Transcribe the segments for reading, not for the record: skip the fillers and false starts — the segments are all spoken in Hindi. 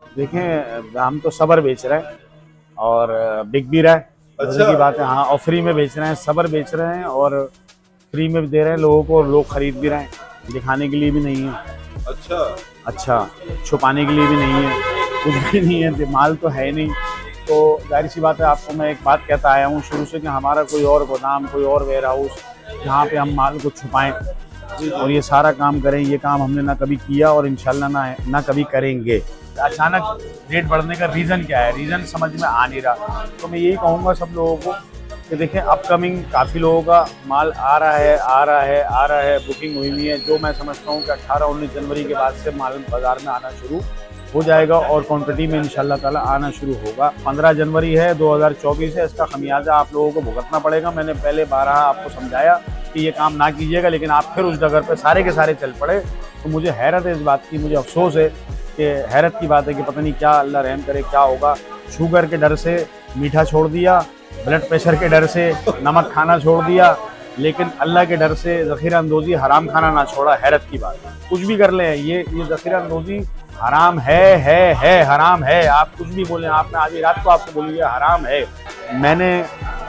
देखें, हम तो सब्र बेच रहे हैं और बिक भी रहा है। मजे अच्छा। की बात है, हाँ, और फ्री में बेच रहे हैं, सब्र बेच रहे हैं और फ्री में भी दे रहे हैं लोगों को, और लोग खरीद भी रहे हैं। दिखाने के लिए भी नहीं है, अच्छा। अच्छा, छुपाने के लिए भी नहीं है, कुछ भी नहीं है, माल तो है नहीं। तो जाहिर सी बात है, आपको मैं एक बात कहता आया हूँ शुरू से कि हमारा कोई और गोदाम, कोई और वेयर हाउस जहाँ पे हम माल को छुपाएं जी जी। और ये सारा काम करें, ये काम हमने ना कभी किया और इंशाल्लाह ना कभी करेंगे। अचानक रेट बढ़ने का रीज़न क्या है, रीज़न समझ में आ नहीं रहा। तो मैं यही कहूँगा सब लोगों को कि देखें, अपकमिंग काफ़ी लोगों का माल आ रहा है, आ रहा है, आ रहा है, बुकिंग हुई हुई है। जो मैं समझता हूँ कि 18-19 जनवरी के बाद से माल बाज़ार में आना शुरू हो जाएगा और क्वांटिटी में इंशाल्लाह ताला आना शुरू होगा। 15 जनवरी है 2024 है, इसका खमियाजा आप लोगों को भुगतना पड़ेगा। मैंने पहले बारहा आपको समझाया कि ये काम ना कीजिएगा, लेकिन आप फिर उस डगर पे सारे के सारे चल पड़े। तो मुझे हैरत है इस बात की, मुझे अफसोस है कि हैरत की बात है कि पता नहीं क्या, अल्लाह रहम करे, क्या होगा। शुगर के डर से मीठा छोड़ दिया, ब्लड प्रेशर के डर से नमक खाना छोड़ दिया, लेकिन अल्लाह के डर से ज़ख़ीरा अंदोज़ी हराम खाना ना छोड़ा। हैरत की बात, कुछ भी कर लें, ये ज़ख़ीरा अंदोज़ी हराम है, हराम है। आप कुछ भी बोलें, आप, मैं आधी रात को आपको बोलूँगा हराम है। मैंने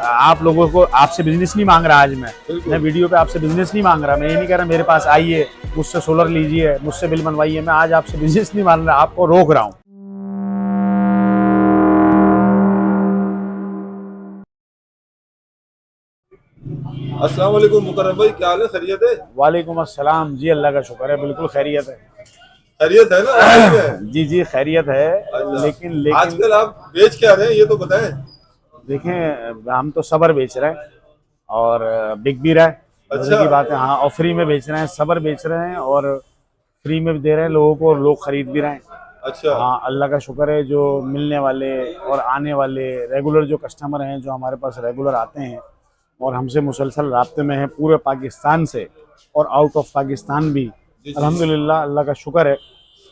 आप लोगों को, आपसे बिजनेस नहीं मांग रहा आज मैं बिल्कुल। वीडियो पे आपसे बिजनेस नहीं मांग रहा। मैं ये नहीं कह रहा मेरे पास आइए, मुझसे सोलर लीजिए, मुझसे बिल बनवाइए। मैं आज आपसे बिजनेस नहीं मांग रहा, आपको रोक रहा हूँ। अस्सलाम वालेकुम मुकर्रम भाई, क्या हाल है? खैरियत है? वालेकुम अस्सलाम जी, अल्लाह का शुक्र है, बिल्कुल खैरियत है। खैरियत है ना भाई में? जी जी, खैरियत है। अच्छा। लेकिन लेकिन आजकल आप बेच क्या रहे हैं, ये तो बताएं। देखें, हम तो सब्र बेच रहे हैं और बिक भी रहा है। मजे अच्छा। की बात है, हाँ, और फ्री में बेच रहे हैं, सब्र बेच रहे हैं और फ्री में भी दे रहे हैं लोगों को, और लोग खरीद भी रहे हैं। अच्छा। हाँ, अल्लाह का शुक्र है, जो मिलने वाले और आने वाले रेगुलर जो कस्टमर हैं, जो हमारे पास रेगुलर आते हैं और हमसे मुसलसल राब्ते में हैं पूरे पाकिस्तान से और आउट ऑफ पाकिस्तान भी, जी जी। अल्हम्दुलिल्लाह, अल्लाह का शुक्र है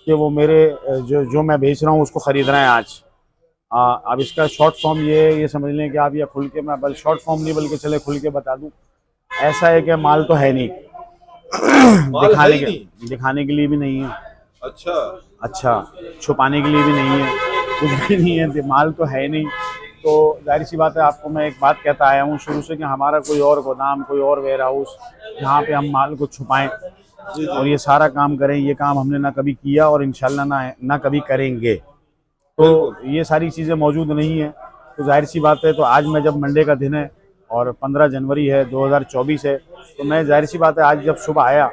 कि वो मेरे जो जो मैं बेच रहा हूँ उसको ख़रीद रहे हैं आज। अब इसका शॉर्ट फॉर्म ये समझ लें कि आप, ये खुल के, मैं बल शॉर्ट फॉर्म नहीं बल्कि चले खुल के बता दूं, ऐसा है कि माल तो है नहीं, माल है ही नहीं। दिखाने के लिए भी नहीं है, अच्छा। अच्छा, छुपाने के लिए भी नहीं है, कुछ भी नहीं है, माल तो है नहीं। तो जाहिर सी बात है, आपको मैं एक बात कहता आया हूँ शुरू से कि हमारा कोई और गोदाम, कोई और वेयर हाउस जहाँ पे हम माल को छुपाएं जी जी। और ये सारा काम करें, ये काम हमने ना कभी किया और इंशाल्लाह ना कभी करेंगे। तो बिल्कुल। ये सारी चीज़ें मौजूद नहीं है। तो जाहिर सी बात है, तो आज मैं, जब मंडे का दिन है और 15 जनवरी है 2024 है, तो मैं, जाहिर सी बात है, आज जब सुबह आया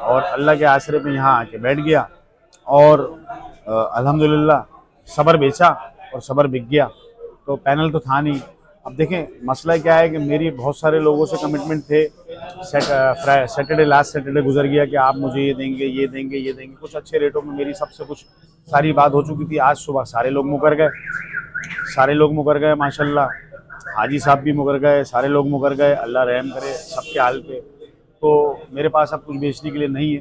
और अल्लाह के आसरे पे यहाँ आके बैठ गया और अल्हम्दुलिल्लाह सब्र बेचा और सब्र बिक गया। तो पैनल तो था नहीं। अब देखें, मसला क्या है कि मेरी बहुत सारे लोगों से कमिटमेंट थे। सैटरडे, लास्ट सैटरडे गुजर गया कि आप मुझे ये देंगे, ये देंगे, ये देंगे, कुछ अच्छे रेटों में मेरी सबसे कुछ सारी बात हो चुकी थी। आज सुबह सारे लोग मुकर गए, सारे लोग मुकर गए माशाल्लाह। हाजी साहब भी मुकर गए, सारे लोग मुकर गए, अल्लाह रहम करे सबके हाल पे। तो मेरे पास अब कुछ बेचने के लिए नहीं है।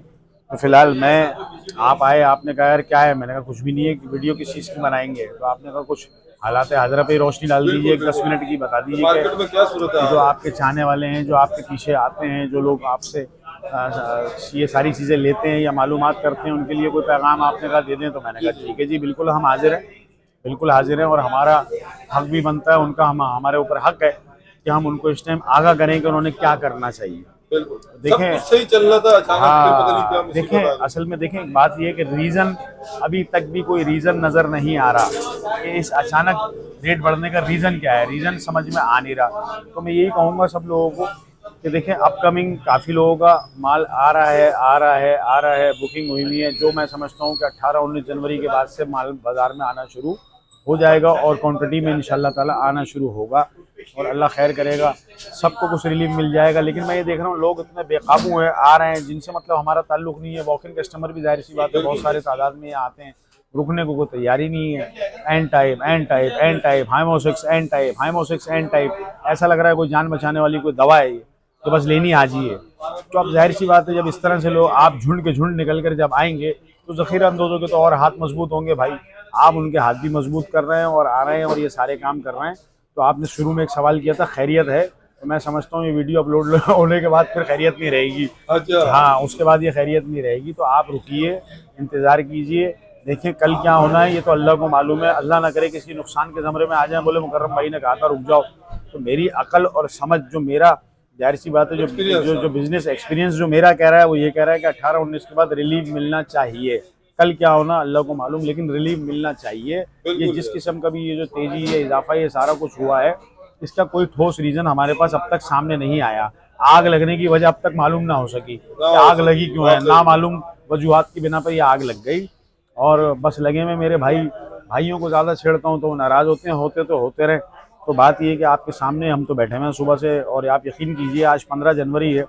तो फिलहाल मैं, आप आए, आपने कहा यार क्या है, मैंने कहा कुछ भी नहीं है, कि वीडियो किस चीज़ की बनाएंगे। तो आपने कहा कुछ हालात हाजरा पे रोशनी डाल दीजिए, बिल्कुल एक 10 बिल्कुल। मिनट की बता तो दीजिए मार्केट में क्या सूरत कि जो हाल है? आपके चाहने वाले हैं, जो आपके पीछे आते हैं, जो लोग आपसे ये सारी चीज़ें लेते हैं या मालूमात करते हैं, उनके लिए कोई पैगाम आपने कहा दे दें। तो मैंने जी कहा जी। ठीक है जी, बिल्कुल हम हाजिर हैं, बिल्कुल हाजिर हैं, और हमारा हक भी बनता है, उनका हमारे ऊपर हक है कि हम उनको इस टाइम आगाह करें कि उन्होंने क्या करना चाहिए। बिल्कुल। सब देखें, कुछ सही चल रहा था, अचानक फिर पता नहीं क्या हाँ, देखें, मुसीबत आ गई। असल में देखें, बात ये है कि रीज़न, अभी तक भी कोई रीज़न नज़र नहीं आ रहा कि इस अचानक रेट बढ़ने का रीज़न क्या है, रीज़न समझ में आ नहीं रहा। तो मैं यही कहूँगा सब लोगों को कि देखें, अपकमिंग काफ़ी लोगों का माल आ रहा है, आ रहा है, आ रहा है, बुकिंग हुई हुई है। जो मैं समझता हूँ कि 18-19 जनवरी के बाद से माल बाज़ार में आना शुरू हो जाएगा और क्वांटिटी में इंशाल्लाह ताला आना शुरू होगा और अल्लाह खैर करेगा, सबको कुछ रिलीफ मिल जाएगा। लेकिन मैं ये देख रहा हूँ लोग इतने बेकाबू हैं, आ रहे हैं, जिनसे मतलब हमारा ताल्लुक नहीं है। वॉक इन कस्टमर भी, जाहिर सी बात है, बहुत बिल्कुल सारे बिल्कुल। तादाद में यहाँ आते हैं, रुकने को कोई तैयारी नहीं है। N type, N type, N type, हाइमोसिक्स, एन टाइप, हाइमोसिक्स, एन टाइप, ऐसा लग रहा है कोई जान बचाने वाली कोई दवा है ये, तो बस लेनी आ जाइए। तो अब जाहिर सी बात है, जब इस तरह से लोग, आप झुंड के झुंड निकल कर जब आएंगे, तो ज़ख़ीरा अंदोज़ों के तो और हाथ मजबूत होंगे भाई। आप उनके हाथ भी मजबूत कर रहे हैं और आ रहे हैं और ये सारे काम कर रहे हैं। तो आपने शुरू में एक सवाल किया था, खैरियत है, तो मैं समझता हूँ ये वीडियो अपलोड होने के बाद फिर खैरियत नहीं रहेगी। अच्छा। हाँ, उसके बाद ये खैरियत नहीं रहेगी। तो आप रुकिए, इंतज़ार कीजिए, देखिए कल क्या होना है ये तो अल्लाह को मालूम है। अल्लाह ना करे किसी नुकसान के ज़मरे में आ जाए, बोले मुकर्रम भाई ने कहा था रुक जाओ। तो मेरी अकल और समझ, जो मेरा जाहिर सी बात है, जो बिजनेस एक्सपीरियंस जो मेरा कह रहा है वो ये कह रहा है कि 18-19 के बाद रिलीफ मिलना चाहिए। कल क्या होना अल्लाह को मालूम, लेकिन रिलीफ मिलना चाहिए। ये जिस किस्म का भी ये जो तेजी, ये इजाफा, ये सारा कुछ हुआ है, इसका कोई ठोस रीज़न हमारे पास अब तक सामने नहीं आया। आग लगने की वजह अब तक मालूम ना हो सकी कि आग लगी क्यों है, ना मालूम वजूहात की बिना पर ये आग लग गई। और बस लगे में मेरे भाइयों को ज़्यादा छेड़ता हूँ तो वो नाराज़ होते हैं, होते तो होते रहे। तो बात ये है कि आपके सामने हम तो बैठे हुए हैं सुबह से, और आप यकीन कीजिए आज 15 जनवरी है,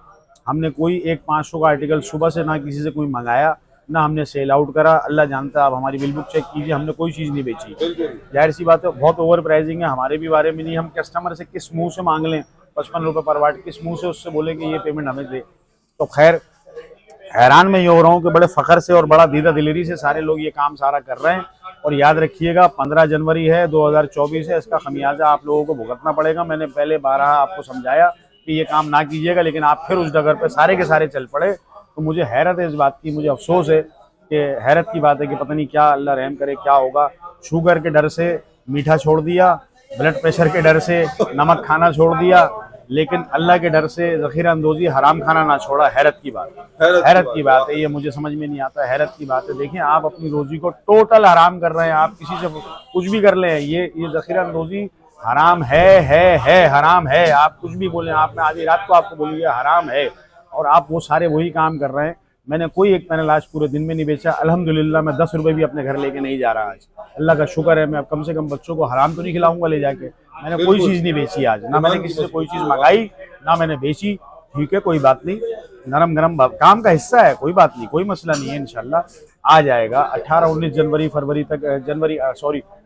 हमने कोई एक 500 का आर्टिकल सुबह से ना किसी से कोई मंगाया, ना हमने सेल आउट करा। अल्लाह जानता है, आप हमारी बिल बुक चेक कीजिए, हमने कोई चीज़ नहीं बेची। जाहिर सी बात है बहुत ओवर प्राइसिंग है, हमारे भी बारे में नहीं। हम कस्टमर से किस मुँह से मांग लें 55 रुपये पर वाट, किस मुँह से उससे बोले कि ये पेमेंट हमें दे। तो खैर हैरान मैं ये हो रहा हूँ कि बड़े फ़ख्र से और बड़ा दीदा दिलेरी से सारे लोग ये काम सारा कर रहे हैं। और याद रखिएगा 15 जनवरी है, 2024 है, इसका खमियाजा आप लोगों को भुगतना पड़ेगा। मैंने पहले 12 आपको समझाया कि ये काम ना कीजिएगा, लेकिन आप फिर उस डगर पे सारे के सारे चल पड़े। तो मुझे हैरत है इस बात की, मुझे अफसोस है कि हैरत की बात है कि पता नहीं क्या, अल्लाह रहम करे क्या होगा। शुगर के डर से मीठा छोड़ दिया, ब्लड प्रेशर के डर से नमक खाना छोड़ दिया, लेकिन अल्लाह के डर से ज़ख़ीरा अंदोज़ी हराम खाना ना छोड़ा। हैरत की बात है, ये मुझे समझ में नहीं आता। हैरत की बात है। देखिए आप अपनी रोजी को टोटल हराम कर रहे हैं, आप किसी से कुछ भी कर लें, ये ज़ख़ीरा अंदोज़ी हराम है, हराम है। आप कुछ भी बोलें, आप मैं आधी रात को आपको बोलिए हराम है, और आप वो सारे वही काम कर रहे हैं। मैंने कोई एक पैनल आज पूरे दिन में नहीं बेचा। अल्हम्दुलिल्लाह मैं 10 रुपये भी अपने घर लेके नहीं जा रहा आज। अल्लाह का शुक्र है, मैं अब कम से कम बच्चों को हराम तो नहीं खिलाऊंगा ले जाके। मैंने कोई चीज़ नहीं बेची आज, ना मैंने किसी से कोई चीज़ मंगाई, ना मैंने बेची। ठीक है, कोई बात नहीं, नरम गरम काम का हिस्सा है, कोई बात नहीं, कोई मसला नहीं है। इंशाल्लाह आ जाएगा 18-19 जनवरी, फरवरी तक,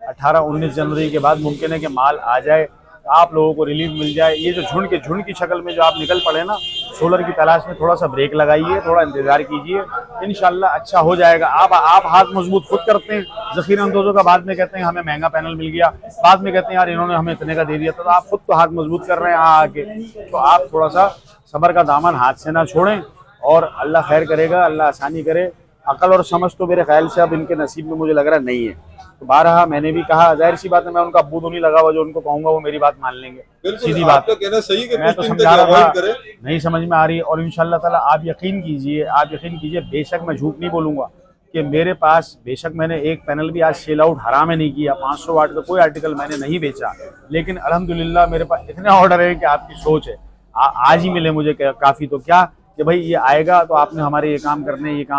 18-19 जनवरी के बाद मुमकिन है कि माल आ जाए, आप लोगों को रिलीफ मिल जाए। ये जो झुंड की शक्ल में जो आप निकल पड़े ना सोलर की तलाश में, थोड़ा सा ब्रेक लगाइए, थोड़ा इंतजार कीजिए, इंशाल्लाह अच्छा हो जाएगा। आप हाथ मजबूत खुद करते हैं, ज़ख़ीरा अंदोज़ों का बाद में कहते हैं हमें महंगा पैनल मिल गया, बाद में कहते हैं यार इन्होंने हमें इतने का दे दिया। तो आप खुद तो हाथ मजबूत कर रहे हैं आके। तो आप थोड़ा सा सब्र का दामन हाथ से ना छोड़ें, और अल्लाह खैर करेगा, अल्लाह आसानी करे। अकल और समझ तो मेरे ख्याल से अब इनके नसीब में मुझे लग रहा नहीं है। तो बारहा मैंने भी कहा, जाहिर सी बात है मैं उनका अब्बू तो नहीं लगा हुआ, जो उनको कहूँगा वो मेरी बात मान लेंगे, सीधी बात। कहना सही है, मैं तो समझा रहा था, नहीं समझ में आ रही। और इंशाल्लाह ताला आप यकीन कीजिए, बेशक मैं झूठ नहीं बोलूँगा कि मेरे पास, बेशक मैंने एक पैनल भी आज सेल आउट हराम नहीं किया, 500 वाट का कोई आर्टिकल मैंने नहीं बेचा, लेकिन अल्हम्दुलिल्लाह मेरे पास इतने ऑर्डर है कि आपकी सोच है। आज ही मिले मुझे काफ़ी, तो क्या कि भाई ये आएगा तो आपने हमारे ये काम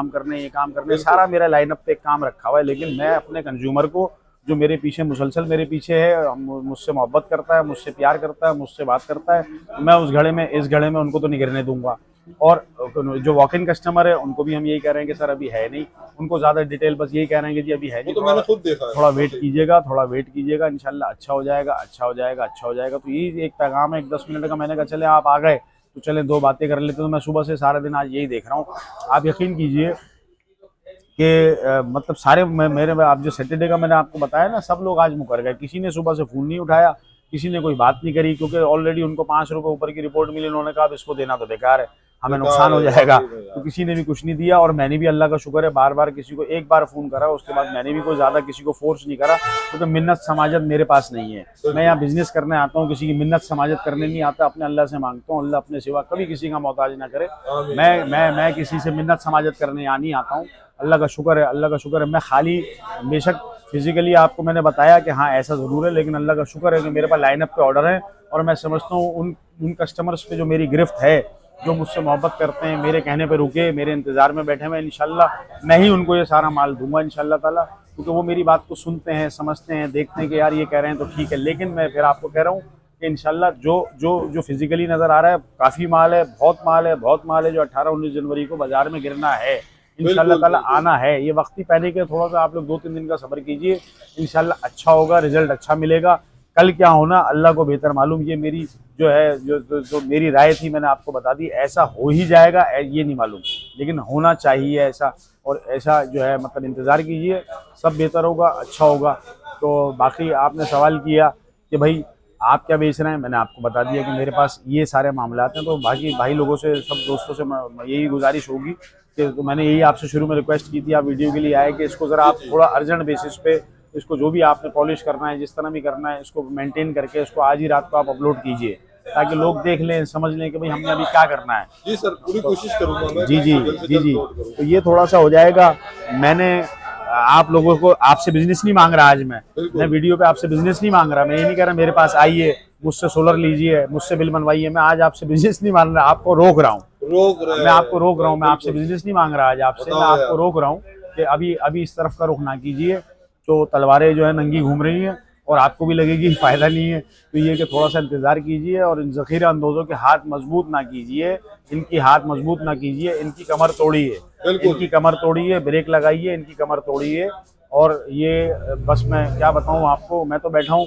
करने, सारा मेरा लाइनअप पे एक काम रखा हुआ है। लेकिन मैं अपने कंज्यूमर को, जो मेरे पीछे मुसलसल मेरे पीछे है, मुझसे मोहब्बत करता है, मुझसे प्यार करता है, मुझसे बात करता है, मैं इस घड़े में उनको तो नहीं गिरने दूंगा। और जो वॉक इन कस्टमर है उनको भी हम यही कह रहे हैं कि सर अभी है नहीं, उनको ज़्यादा डिटेल बस यही कह रहे हैं कि जी अभी है नहीं, तो मैंने खुद देखा है। थोड़ा वेट कीजिएगा, इंशाल्लाह अच्छा हो जाएगा। तो ये एक पैगाम है, एक 10 मिनट का। मैंने कहा चले आप आ गए तो चले 2 बातें कर लेते। तो मैं सुबह से सारा दिन आज यही देख रहा हूँ। आप यकीन कीजिए कि मतलब सारे मेरे आप जो सैटरडे का मैंने आपको बताया ना, सब लोग आज मुकर गए। किसी ने सुबह से फ़ोन नहीं उठाया, किसी ने कोई बात नहीं करी, क्योंकि ऑलरेडी उनको 5 रुपये ऊपर की रिपोर्ट मिली। उन्होंने कहा अब इसको देना तो बेकार है, हमें नुकसान हो जाएगा। तो किसी ने भी कुछ नहीं दिया। और मैंने भी अल्लाह का शुक्र है बार बार किसी को एक बार फ़ोन करा, उसके बाद मैंने भी कोई ज़्यादा किसी को फोर्स नहीं करा, क्योंकि मिन्नत समाजत मेरे पास नहीं है। मैं यहाँ बिज़नेस करने आता हूँ, किसी की मिन्नत समाजत करने नहीं आता, अपने अल्लाह से मांगता हूँ, अल्लाह अपने सिवा कभी किसी का मोहताज ना करे। मैं किसी से मिन्नत समाजत करने यहाँ नहीं आता हूँ। अल्लाह का शुक्र है। मैं खाली, बेशक फिजिकली आपको मैंने बताया कि हाँ ऐसा ज़रूर है, लेकिन अल्लाह का शुक्र है कि मेरे पास लाइनअप पे ऑर्डर है। और मैं समझता हूँ उन कस्टमर्स पे जो मेरी गिरफ्त है, जो मुझसे मोहब्बत करते हैं, मेरे कहने पे रुके, मेरे इंतज़ार में बैठे हुए, इंशाल्लाह मैं ही उनको ये सारा माल दूंगा इंशाल्लाह ताला, क्योंकि वो मेरी बात को सुनते हैं, समझते हैं, देखते हैं कि यार ये कह रहे हैं तो ठीक है। लेकिन मैं फिर आपको कह रहा हूँ कि इंशाल्लाह जो फिजिकली नज़र आ रहा है, काफ़ी माल है, बहुत माल है जो 18-19 जनवरी को बाज़ार में गिरना है, इंशाल्लाह ताला आना है। ये वक्ती पहले के थोड़ा सा आप लोग 2-3 दिन का सब्र कीजिए, इंशाल्लाह अच्छा होगा, रिजल्ट अच्छा मिलेगा। कल क्या होना अल्लाह को बेहतर मालूम। ये मेरी जो है जो मेरी राय थी मैंने आपको बता दी। ऐसा हो ही जाएगा ये नहीं मालूम, लेकिन होना चाहिए ऐसा। और ऐसा जो है मतलब इंतज़ार कीजिए, सब बेहतर होगा, अच्छा होगा। तो बाकी आपने सवाल किया कि भाई आप क्या बेच रहे हैं, मैंने आपको बता दिया कि मेरे पास ये सारे मामलात हैं। तो बाकी भाई लोगों से, सब दोस्तों से यही गुजारिश होगी कि, तो मैंने यही आपसे शुरू में रिक्वेस्ट की थी, आप वीडियो के लिए आए कि इसको ज़रा आप थोड़ा अर्जेंट बेसिस पे, इसको जो भी आपने पॉलिश करना है, जिस तरह भी करना है, इसको मेंटेन करके इसको आज ही रात को आप अपलोड कीजिए, ताकि लोग देख लें, समझ लें कि भाई हमने अभी क्या करना है। जी सर, पूरी कोशिश करूंगा मैं। जी जी जल्द से जी जल्द जी। अपलोड करूंगा। तो ये थोड़ा सा हो जाएगा। मैंने आप लोगों को, आपसे बिजनेस नहीं मांग रहा आज मैं वीडियो पे आपसे बिजनेस नहीं मांग रहा। मैं ये नहीं कह रहा मेरे पास आइए, मुझसे सोलर लीजिए, मुझसे बिल बनवाइए। मैं आज आपसे बिजनेस नहीं मांग रहा, आपको रोक रहा हूँ। मैं आपको रोक रहा हूँ, मैं आपसे बिजनेस नहीं मांग रहा आज आपसे, मैं आपको रोक रहा हूँ कि अभी अभी इस तरफ का रुख ना कीजिए। तो तलवारें जो है नंगी घूम रही हैं और आपको भी लगेगी फायदा नहीं है। तो ये कि थोड़ा सा इंतजार कीजिए और इन ज़ख़ीरा अंदोज़ों के हाथ मजबूत ना कीजिए, इनकी हाथ मजबूत ना कीजिए, इनकी कमर तोड़िए, इनकी कमर तोड़िए, ब्रेक लगाइए, इनकी कमर तोड़िए। और ये बस मैं क्या बताऊं आपको, मैं तो बैठा हूं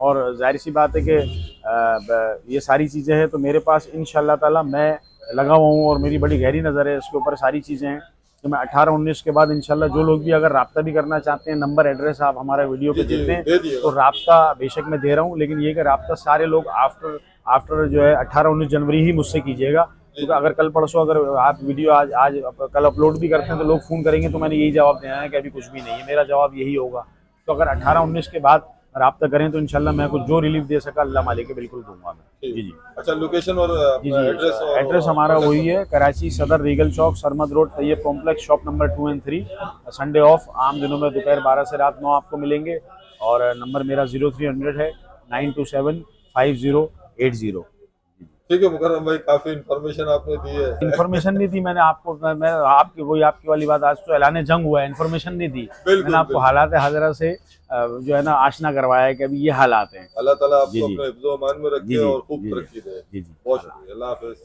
और जाहिर सी बात है कि ये सारी चीज़ें हैं तो मेरे पास इंशाअल्लाह ताला मैं लगा हुआ हूँ और मेरी बड़ी गहरी नज़र है इसके ऊपर। सारी चीज़ें हैं तो मैं 18-19 के बाद इंशाल्लाह जो लोग भी अगर राब्ता भी करना चाहते हैं, नंबर एड्रेस आप हमारा वीडियो पे देते हैं तो राब्ता बेशक मैं दे रहा हूँ, लेकिन ये कि राब्ता सारे लोग आफ्टर जो है 18-19 जनवरी ही मुझसे कीजिएगा। क्योंकि अगर कल परसों अगर आप वीडियो आज कल अपलोड भी करते हैं तो लोग फ़ोन करेंगे तो मैंने यही जवाब देना है कि अभी कुछ भी नहीं है। मेरा जवाब यही होगा। तो अगर 18-19 के बाद राब्ता करें तो इंशाल्लाह मैं कुछ जो रिलीफ दे सका अल्लाह मालिक बिल्कुल दूंगा मैं। जी जी। अच्छा, लोकेशन और जी जी, एड्रेस हमारा वही है, Karachi Saddar Regal Chowk, Sarmad road, Tayyab complex, shop number 2 और 3। संडे ऑफ, आम दिनों में दोपहर 12 से रात 9 आपको मिलेंगे। और नंबर मेरा 0300 है 927 5080। ठीक है मुकर्रम भाई, काफी इन्फॉर्मेशन आपने दी है। इन्फॉर्मेशन नहीं दी मैंने आपको, मैं आपकी वही आपकी वाली बात, आज तो ऐलान जंग हुआ है, इन्फॉर्मेशन नहीं दी मैंने आपको। हालात हाज़िरा से जो है ना आशना करवाया है कि अभी ये हालात हैं। अल्लाह ताला आपको अपने हिफ्ज़-ओ-अमान में रखे और खूब तरक्की दे। जी जी। बहुत शुक्रिया, अल्लाह हाफ़िज़।